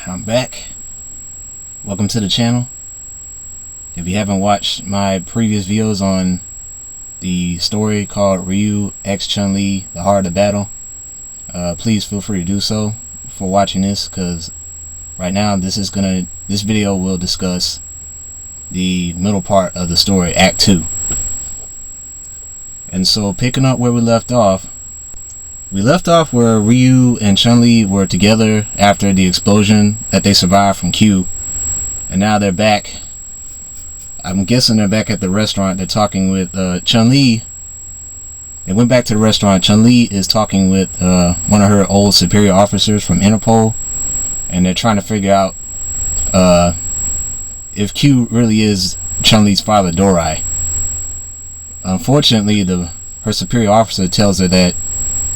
I'm back. Welcome to the channel. If you haven't watched my previous videos on the story called Ryu x Chun Li, The Heart of the Battle, please feel free to do so before watching this, because right now this video will discuss the middle part of the story, Act 2. And so, picking up where we left off where Ryu and Chun Li were together after the explosion that they survived from Q, and now they're back. I'm guessing they're back at the restaurant. They're talking with Chun Li. They went back to the restaurant. Chun Li is talking with one of her old superior officers from Interpol, and they're trying to figure out if Q really is Chun Li's father, Dorai. Unfortunately, her superior officer tells her that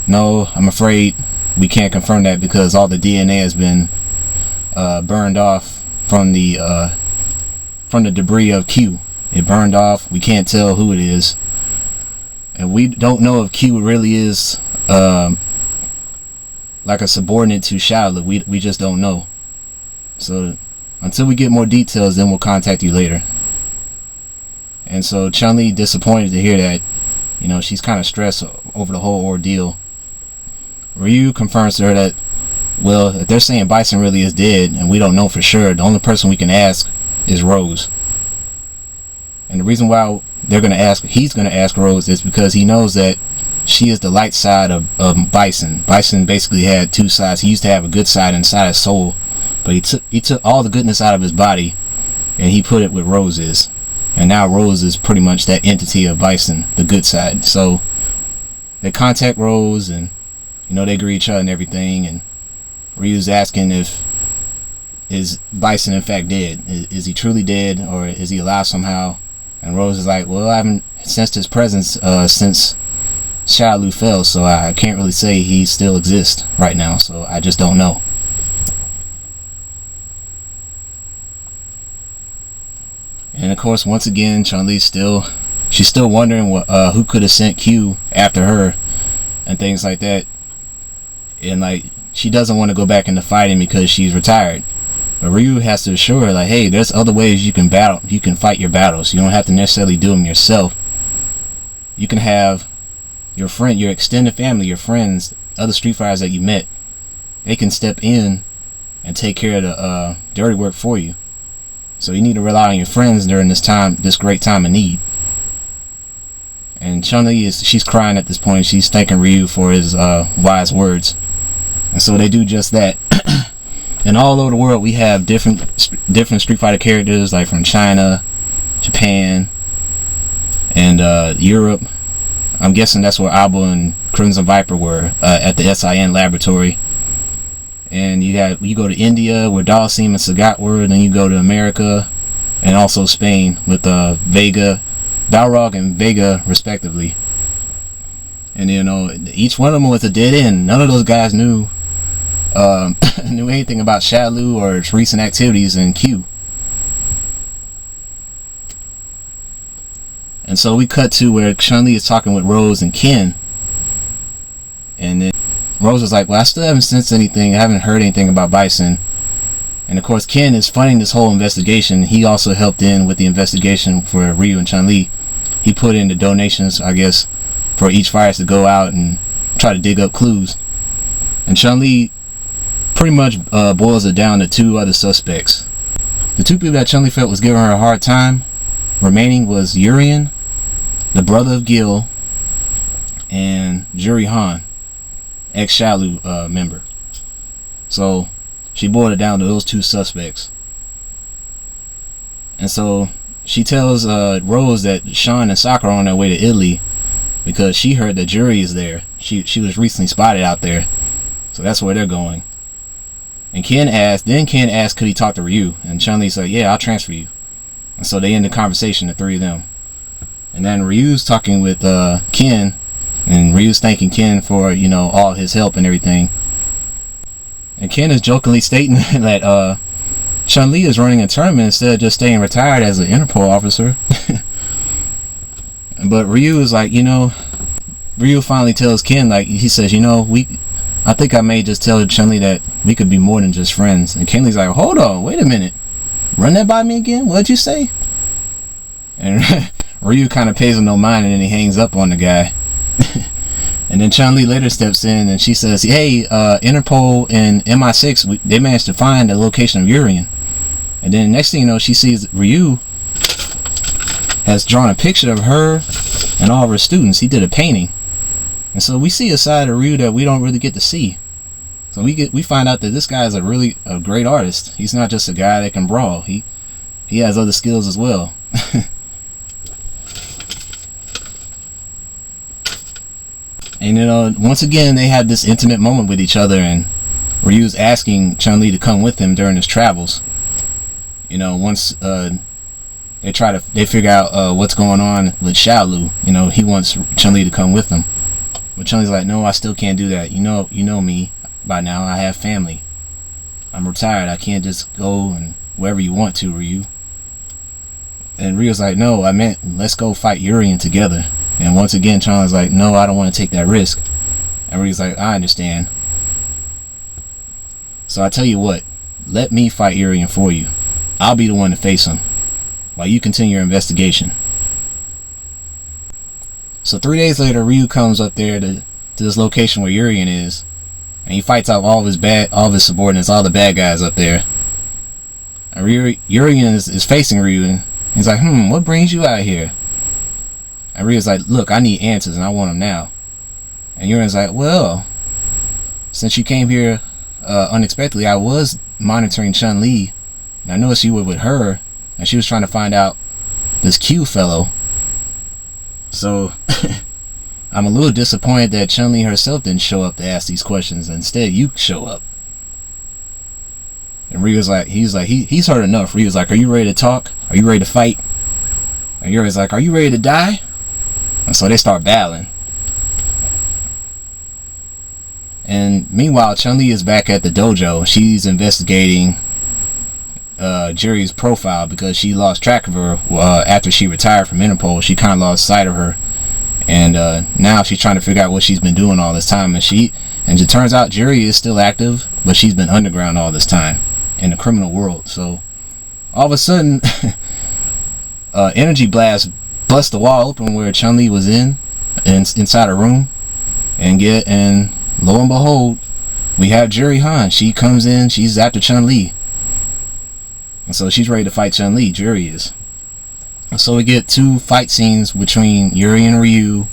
no, I'm afraid we can't confirm that because all the DNA has been burned off from the debris of Q. It burned off. We can't tell who it is, and we don't know if Q really is like a subordinate to Shadow. We just don't know. So until we get more details, then we'll contact you later. And so Chun Li, disappointed to hear that, you know, she's kind of stressed over the whole ordeal. Ryu confirms to her that, well, if they're saying Bison really is dead and we don't know for sure, the only person we can ask is Rose. And the reason why he's going to ask Rose is because he knows that she is the light side of Bison. Bison basically had two sides. He used to have a good side inside his soul, but he took all the goodness out of his body and he put it with Rose's. And now Rose is pretty much that entity of Bison, the good side. So they contact Rose, and you know, they agree each other and everything, and Ryu's asking is Bison in fact dead? Is he truly dead, or is he alive somehow? And Rose is like, well, I haven't sensed his presence since Shaolin fell, so I can't really say he still exists right now, so I just don't know. And of course, once again, Chun Li's she's still wondering who could have sent Q after her and things like that. And like, she doesn't want to go back into fighting because she's retired. But Ryu has to assure her, like, hey, there's other ways you can fight your battles. You don't have to necessarily do them yourself. You can have your friend, your extended family, your friends, other Street Fighters that you met. They can step in and take care of the dirty work for you. So you need to rely on your friends during this great time of need. And Chun Li she's crying at this point. She's thanking Ryu for his wise words. And so they do just that. And all over the world, we have different Street Fighter characters, like from China, Japan, and Europe. I'm guessing that's where Abu and Crimson Viper were at the s.i.n laboratory. And you go to India where Dalsim and Sagat were, and then you go to America and also Spain with Vega, Balrog and Vega respectively. And you know, each one of them was a dead end. None of those guys knew anything about Shaolin or its recent activities in Q. And so we cut to where Chun Li is talking with Rose and Ken, and then Rose is like, well, I still haven't sensed anything. I haven't heard anything about Bison. And of course, Ken is funding this whole investigation. He also helped in with the investigation for Ryu and Chun Li. He put in the donations, I guess, for each fighter to go out and try to dig up clues. And Chun Li pretty much boils it down to two other suspects. The two people that Chun Li felt was giving her a hard time remaining was Urian, the brother of Gil, and Juri Han, ex-Shaolin member. So she boiled it down to those two suspects. And so she tells Rose that Sean and Sakura are on their way to Italy because she heard that Juri is there. She was recently spotted out there, so that's where they're going. And Ken asked could he talk to Ryu, and Chun-Li's like, yeah, I'll transfer you. And so they end the conversation, the three of them. And then Ryu's talking with Ken, and Ryu's thanking Ken for, you know, all his help and everything. And Ken is jokingly stating that Chun Li is running a tournament instead of just staying retired as an Interpol officer. But Ryu is like, you know, Ryu finally tells Ken, like, he says, you know, I think I may just tell Chun Li that we could be more than just friends. And Kenley's like, hold on, wait a minute, run that by me again, what'd you say? And Ryu kind of pays him no mind, and then he hangs up on the guy. And then Chun Li later steps in and she says, hey, Interpol and MI6, they managed to find the location of Urian. And then next thing you know, she sees Ryu has drawn a picture of her and all of her students. He did a painting. And so we see a side of Ryu that we don't really get to see. So we find out that this guy is a great artist. He's not just a guy that can brawl. He has other skills as well. And once again they had this intimate moment with each other, and Ryu's asking Chun Li to come with him during his travels. Once they figure out what's going on with Xiaolu, he wants Chun Li to come with him. But Chun Li's like, no, I still can't do that. You know me by now. I have family. I'm retired. I can't just go and wherever you want to, Ryu. And Ryu's like, no, I meant let's go fight Urian together. And once again, Chun Li's like, no, I don't want to take that risk. And Ryu's like, I understand. So I tell you what, let me fight Urian for you. I'll be the one to face him while you continue your investigation. So 3 days later, Ryu comes up there to this location where Urian is, and he fights out all of his subordinates, all the bad guys up there. And Urian is facing Ryu, and he's like, what brings you out here? And Ryu's like, look, I need answers and I want them now. And Urian's like, well, since you came here unexpectedly, I was monitoring Chun Li, and I noticed you were with her, and she was trying to find out this Q fellow. So I'm a little disappointed that Chun Li herself didn't show up to ask these questions. Instead, you show up. And Ryu's like, he's heard enough. Ryu's like, are you ready to talk? Are you ready to fight? And Yuri's like, are you ready to die? And so they start battling. And meanwhile, Chun Li is back at the dojo. She's investigating Juri's profile because she lost track of her after she retired from Interpol. She kind of lost sight of her, and now she's trying to figure out what she's been doing all this time. And it turns out Juri is still active, but she's been underground all this time in the criminal world. So all of a sudden, energy blast busts the wall open where Chun Li was inside a room, and lo and behold, we have Juri Han. She comes in. She's after Chun Li. And so she's ready to fight Chun Li, Juri is. And so we get 2 fight scenes between Yuri and Ryu,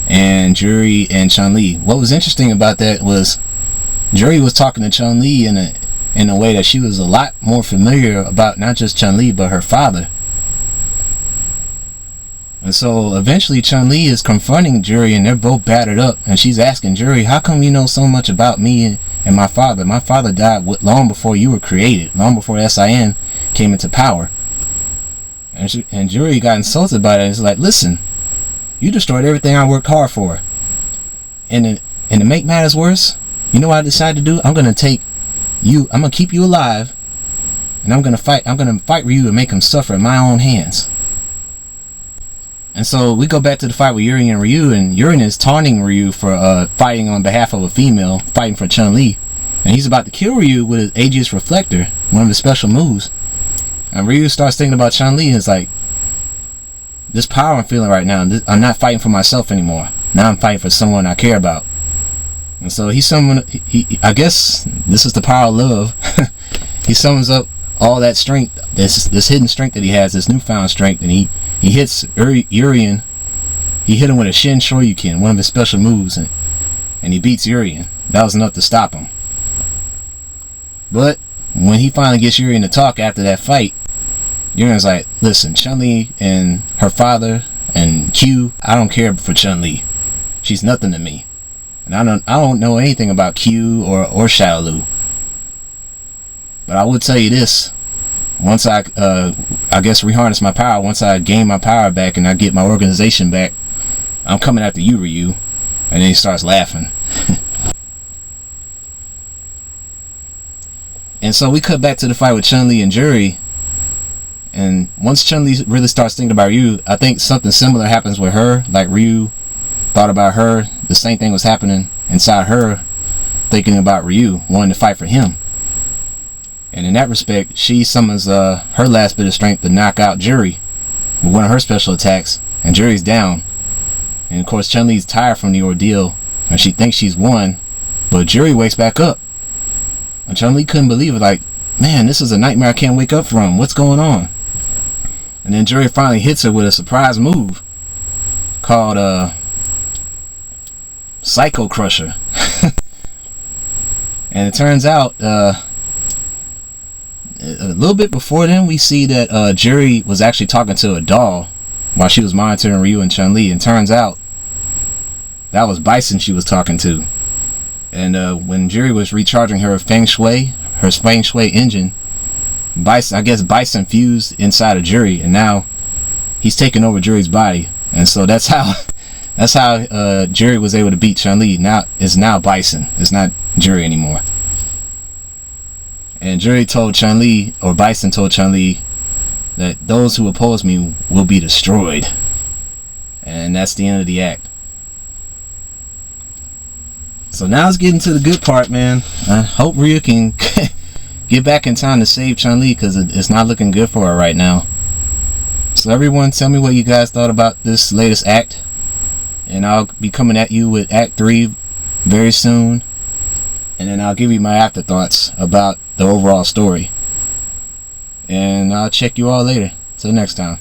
and Juri and Chun Li. What was interesting about that was Juri was talking to Chun Li in a way that she was a lot more familiar about not just Chun Li but her father. And so eventually Chun Li is confronting Juri, and they're both battered up, and she's asking Juri, how come you know so much about me and my father? My father died long before you were created, long before S.i.n. came into power. And Juri got insulted by that. It's like, listen, you destroyed everything I worked hard for. And to make matters worse, you know what I decided to do? I'm gonna take you, I'm gonna keep you alive, and I'm gonna fight Ryu and make him suffer in my own hands. And so we go back to the fight with Yuri and Ryu, and Yuri is taunting Ryu for fighting on behalf of a female, fighting for Chun Li. And he's about to kill Ryu with his Aegis Reflector, one of his special moves. And Ryu starts thinking about Chun Li, and it's like, this power I'm feeling right now, I'm not fighting for myself anymore. Now I'm fighting for someone I care about. And so I guess this is the power of love. He summons up all that strength, this hidden strength that he has, this newfound strength, and he hits Urian. He hit him with a Shin Shoryuken, one of his special moves, and he beats Urian. That was enough to stop him. But when he finally gets Urian to talk after that fight, Urian's like, listen, Chun-Li and her father and Q, I don't care for Chun-Li. She's nothing to me. And I don't know anything about Q or Xiaolu. But I would tell you this. Once I guess reharness my power, once I gain my power back and I get my organization back, I'm coming after you, Ryu. And then he starts laughing. And so we cut back to the fight with Chun-Li and Juri. And once Chun-Li really starts thinking about Ryu, I think something similar happens with her. Like Ryu thought about her, the same thing was happening inside her. thinking about Ryu, wanting to fight for him. And in that respect, she summons her last bit of strength to knock out Juri with one of her special attacks, and Juri's down. And of course, Chun-Li's tired from the ordeal, and she thinks she's won, but Juri wakes back up. And Chun-Li couldn't believe it, like, man, this is a nightmare I can't wake up from. What's going on? And then Juri finally hits her with a surprise move called Psycho Crusher. And it turns out a little bit before then, we see that Juri was actually talking to a doll while she was monitoring Ryu and Chun Li, and turns out that was Bison she was talking to. And when Juri was recharging her feng shui engine, I guess Bison fused inside of Juri, and now he's taking over Juri's body. And so that's how Juri was able to beat Chun-Li. Now it's Bison. It's not Juri anymore. And Juri told Chun-Li, or Bison told Chun-Li, that those who oppose me will be destroyed. And that's the end of the act. So now it's getting to the good part, man. I hope Ryu can get back in time to save Chun-Li, because it's not looking good for her right now. So everyone, tell me what you guys thought about this latest act, and I'll be coming at you with Act 3 very soon, and then I'll give you my afterthoughts about the overall story. And I'll check you all later. Till next time.